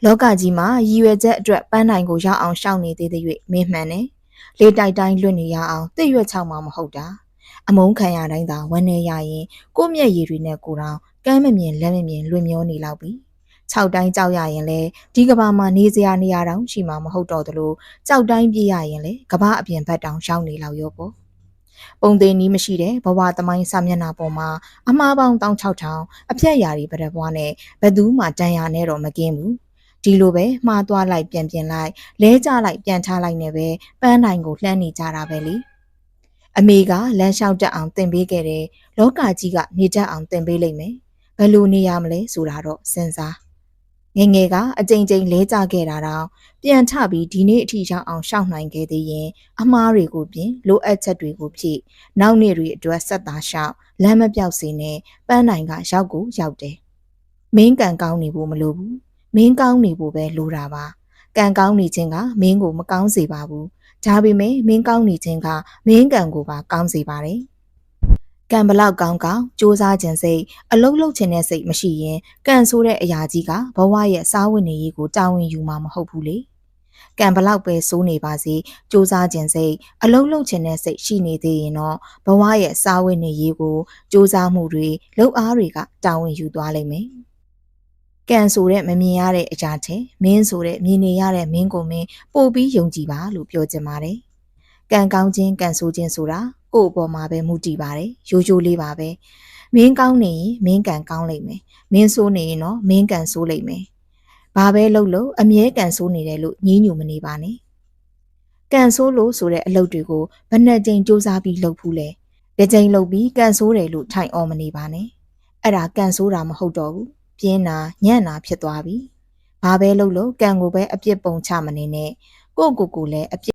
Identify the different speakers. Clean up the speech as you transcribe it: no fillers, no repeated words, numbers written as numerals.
Speaker 1: လောကကြီးမှာရည်ရွယ်ချက်အတွက်ပန်းနိုင်ကိုရောက်အောင်ရှောင်နေသေးတဲ့၍မင်းမှန်တယ်။လေတိုက်တိုင်းလွတ်နေရအောင်သိရွက်ချောင်းမှမဟုတ်တာ။အမုန်းခံရတိုင်းသာဝမ်းနေရရင်ကိုမျက်ရည်တွေနဲ့ကိုယ်တော်ကမ်းမမြင်လက်မမြင်လွင်မျောနေလောက်ပြီ။6တိုင်းကြောက်ရရင်လေဒီကဘာမှာနေစရာနေရာတောင်ရှိမှာမဟုတ်တော့သလိုကြောက်တိုင်းပြေးရရင်လေကဘာအပြင်ဘက်တောင်ရှောင်နေလောက်ရောပေါ့။ပုံသေးနီးမရှိတဲ့ဘဝသမိုင်းစာမျက်နှာပေါ်မှာအမှားပေါင်း16000အဖြတ်ရာတွေပရပွားနဲ့ဘသူမှတန်ရာနဲ့တော့မကင်းဘူးဒီလိုပဲမှားသွားလိုက်ပြန်လိုက်လဲကြလိုက်ပြန်ချလိုက်နေပဲပန်းနိုင်ကိုလှမ်းနေကြတာပဲလေအမေကလမ်းလျှောက်တက်အောင်တင်ပေးခဲ့တယ်လောကကြီးကနေတတ်အောင်တင်ပေးလိုက်မယ်ဘယ်လိုနေရမလဲဆိုတာတော့စဉ်းစားငငယ်ကအကြိမ်ကြိမ်လဲကြခဲ့တာတော့ပြန်ထပြီးဒီနေ့အထိရောက်အောင်ရှောက်နိုင်ခဲ့သေးရင်အမားတွေကိုပြင်လိုအပ်ချက်တွေကိုဖြည့်နောက်နေ့တွေအတွက်ဆက်သာရှောက်လမ်းမပြောက်စေနဲ့ပန်းနိုင်ကရောက်ကိုရောက်တယ်မင်းကန်ကောင်းနေဖို့မလိုဘူးမင်းကောင်းနေဖို့ပဲလိုတာပါကံကောင်းနေခြင်းကမင်းကိုမကောင်းစေပါဘူးဒါပေမဲ့မင်းကောင်းနေခြင်းကမင်းကံကိုပါကောင်းစေပါတယ်ကံဘလောက်ကောင်းကောင်းစူးစမ်းခြင်းစိတ်အလုံးလုံးခြင်းတဲ့စိတ်မရှိရင်ကံဆိုတဲ့အရာကြီးကဘဝရဲ့စားဝတ်နေရေးကိုတာဝန်ယူမှာမဟုတ်ဘူးလေကံဘလောက်ပဲစိုးနေပါစေစူးစမ်းခြင်းစိတ်အလုံးလုံးခြင်းတဲ့စိတ်ရှိနေသေးရင်တော့ဘဝရဲ့စားဝတ်နေရေးကိုစူးစမ်းမှုတွေလှုပ်အားတွေကတာဝန်ယူသွားလိမ့်မယ်ကံဆိုတဲ့မမြင်ရတဲ့အရာချင်းမင်းဆိုတဲ့မြင်နေရတဲ့မင်းကိုမင်းပို့ပြီးယုံကြည်ပါလို့ပြောချင်ပါတယ်။ကံကောင်းခြင်းကံဆိုခြင်းဆိုတာကိုယ့်အပေါ်မှာပဲမူတည်ပါတယ်။ရိုးရိုးလေးပါပဲ။မင်းကောင်းနေရင်မင်းကံကောင်းလိမ့်မယ်။မင်းဆိုးနေရင်တော့မင်းကံဆိုးလိမ့်မယ်။ဘာပဲလုပ်လို့အမြဲကံဆိုးနေတယ်လို့ညည်းညူမနေပါနဲ့။ကံဆိုးလို့ဆိုတဲ့အလုပ်တွေကိုဘယ်နှကြိမ်စူးစမ်းပြီးလုပ်ဘူးလဲ။တစ်ကြိမ်လုပ်ပြီးကံဆိုးတယ်လို့ထိုင်အော်မနေပါနဲ့။အဲ့ဒါကံဆိုးတာမဟုတ်တော့ဘူး။ပြင်းတာညံ့တာဖြစ်သွားပြီ။ဘာပဲလုပ်လို့ကံကိုပဲအပြစ်ပုံချမနေနဲ့ကိုယ့်ကိုယ်ကိုလည်းအပြစ်